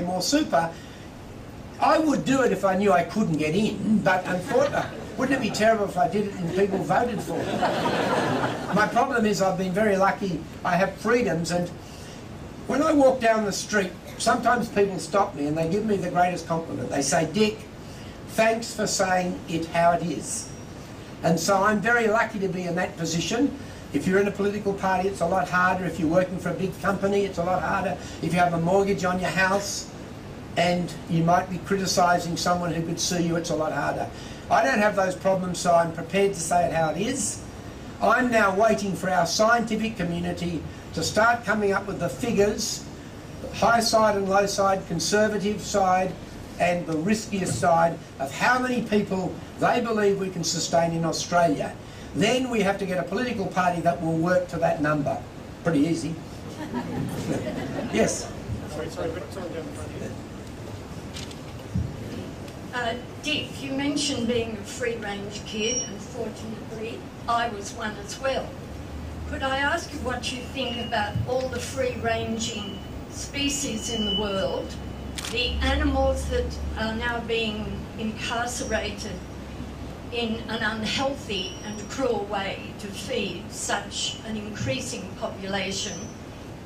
more super. I would do it if I knew I couldn't get in, but unfortunately, wouldn't it be terrible if I did it and people voted for it? My problem is I've been very lucky. I have freedoms, and when I walk down the street, sometimes people stop me and they give me the greatest compliment. They say, Dick, thanks for saying it how it is. And so I'm very lucky to be in that position. If you're in a political party, it's a lot harder. If you're working for a big company, it's a lot harder. If you have a mortgage on your house and you might be criticising someone who could sue you, it's a lot harder. I don't have those problems, so I'm prepared to say it how it is. I'm now waiting for our scientific community to start coming up with the figures, the high side and low side, conservative side and the riskiest side of how many people they believe we can sustain in Australia. Then we have to get a political party that will work to that number. Pretty easy. Yes? Sorry, but someone down the front here. Dick, you mentioned being a free-range kid, and fortunately I was one as well. Could I ask you what you think about all the free-ranging species in the world, the animals that are now being incarcerated in an unhealthy and cruel way to feed such an increasing population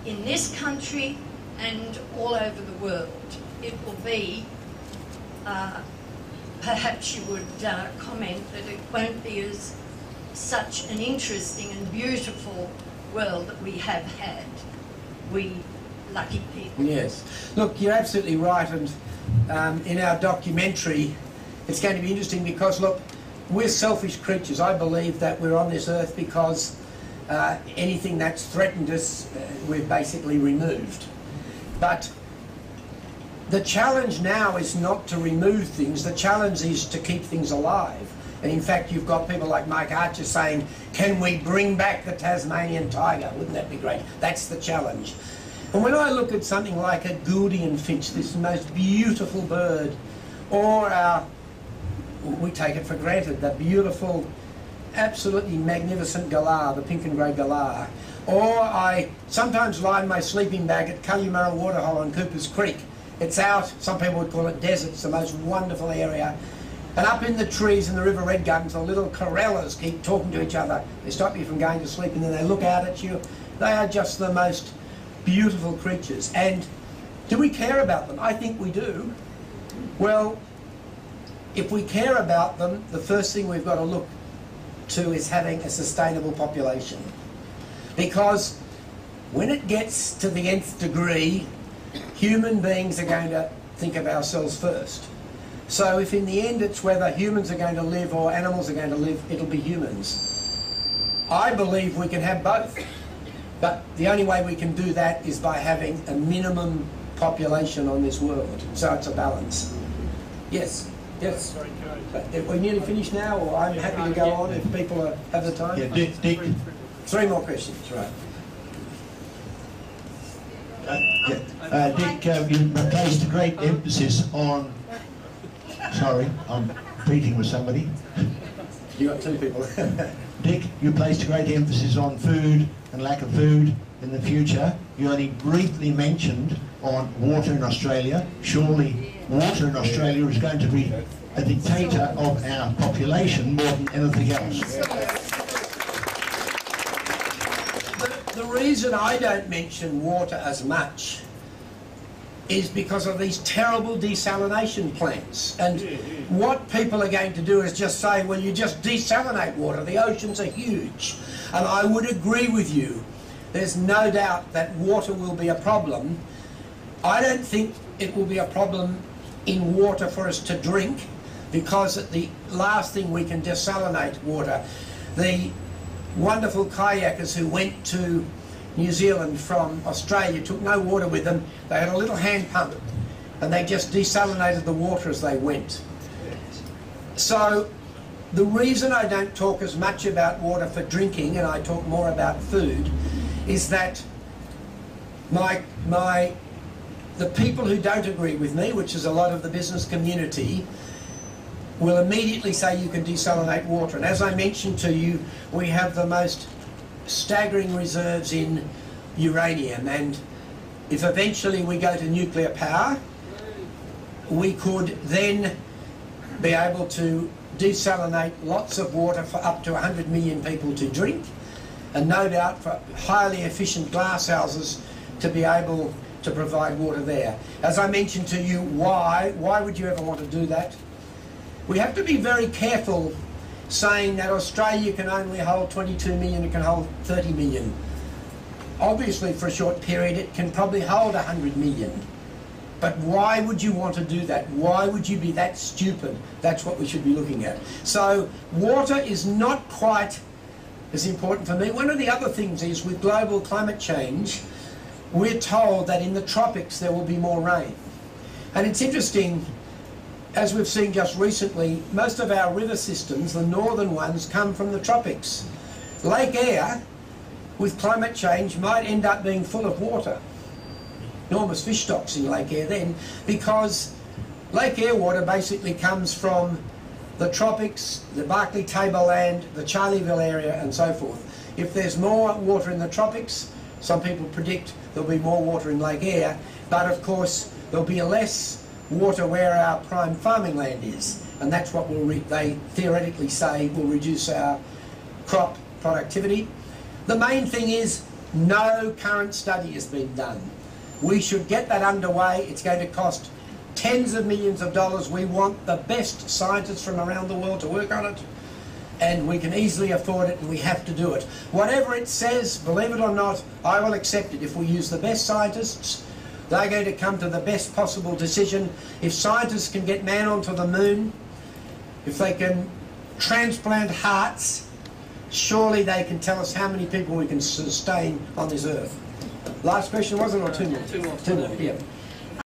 in this country and all over the world? It will be, perhaps you would comment that it won't be as such an interesting and beautiful world that we have had, we lucky people. Yes. Look, you're absolutely right, and in our documentary it's going to be interesting because, look, we're selfish creatures. I believe that we're on this earth because anything that's threatened us, we've basically removed. But the challenge now is not to remove things, the challenge is to keep things alive. And in fact, you've got people like Mike Archer saying, can we bring back the Tasmanian tiger? Wouldn't that be great? That's the challenge. And when I look at something like a Gouldian finch, this most beautiful bird, or our, we take it for granted, the beautiful, absolutely magnificent galah, the pink and grey galah, or I sometimes lie in my sleeping bag at Cullumurra Waterhole on Cooper's Creek. It's out, some people would call it desert, it's the most wonderful area. And up in the trees in the River Red Gums, the little corellas keep talking to each other. They stop you from going to sleep and then they look out at you. They are just the most beautiful creatures. And do we care about them? I think we do. Well, if we care about them, the first thing we've got to look to is having a sustainable population. Because when it gets to the nth degree, human beings are going to think of ourselves first. So if in the end it's whether humans are going to live or animals are going to live, it'll be humans. I believe we can have both. But the only way we can do that is by having a minimum population on this world. So it's a balance. Yes? Yes? Sorry, can I... We're nearly finished now, or I'm happy to go on if people have the time. Yeah, Dick. Three more questions, right. Dick, you placed a great emphasis on... Sorry, I'm competing with somebody. You got two people. Dick, you placed a great emphasis on food and lack of food in the future. You only briefly mentioned on water in Australia. Surely water in Australia is going to be a dictator of our population more than anything else. The reason I don't mention water as much is because of these terrible desalination plants. And what people are going to do is just say, well, you just desalinate water, the oceans are huge. And I would agree with you. There's no doubt that water will be a problem. I don't think it will be a problem in water for us to drink, because the last thing we can desalinate water. The wonderful kayakers who went to New Zealand from Australia took no water with them. They had a little hand pump and they just desalinated the water as they went. So the reason I don't talk as much about water for drinking and I talk more about food is that the people who don't agree with me, which is a lot of the business community, will immediately say you can desalinate water. And as I mentioned to you, we have the most staggering reserves in uranium, and if eventually we go to nuclear power, we could then be able to desalinate lots of water for up to 100 million people to drink, and no doubt for highly efficient glass houses to be able to provide water there. As I mentioned to you, why would you ever want to do that? We have to be very careful saying that Australia can only hold 22 million, it can hold 30 million. Obviously for a short period it can probably hold 100 million. But why would you want to do that? Why would you be that stupid? That's what we should be looking at. So water is not quite as important for me. One of the other things is with global climate change, we're told that in the tropics there will be more rain. And it's interesting, as we've seen just recently, most of our river systems, the northern ones, come from the tropics. Lake Eyre, with climate change, might end up being full of water. Enormous fish stocks in Lake Eyre then, because Lake Eyre water basically comes from the tropics, the Barkly Tableland, the Charleville area and so forth. If there's more water in the tropics, some people predict there'll be more water in Lake Eyre, but of course there'll be less water where our prime farming land is, and that's what they theoretically say will reduce our crop productivity. The main thing is no current study has been done. We should get that underway. It's going to cost tens of millions of dollars. We want the best scientists from around the world to work on it, and we can easily afford it, and we have to do it. Whatever it says, believe it or not, I will accept it. If we use the best scientists, they're going to come to the best possible decision. If scientists can get man onto the moon, if they can transplant hearts, surely they can tell us how many people we can sustain on this earth. Last question, was it, or two more? Two more. Two more, yeah.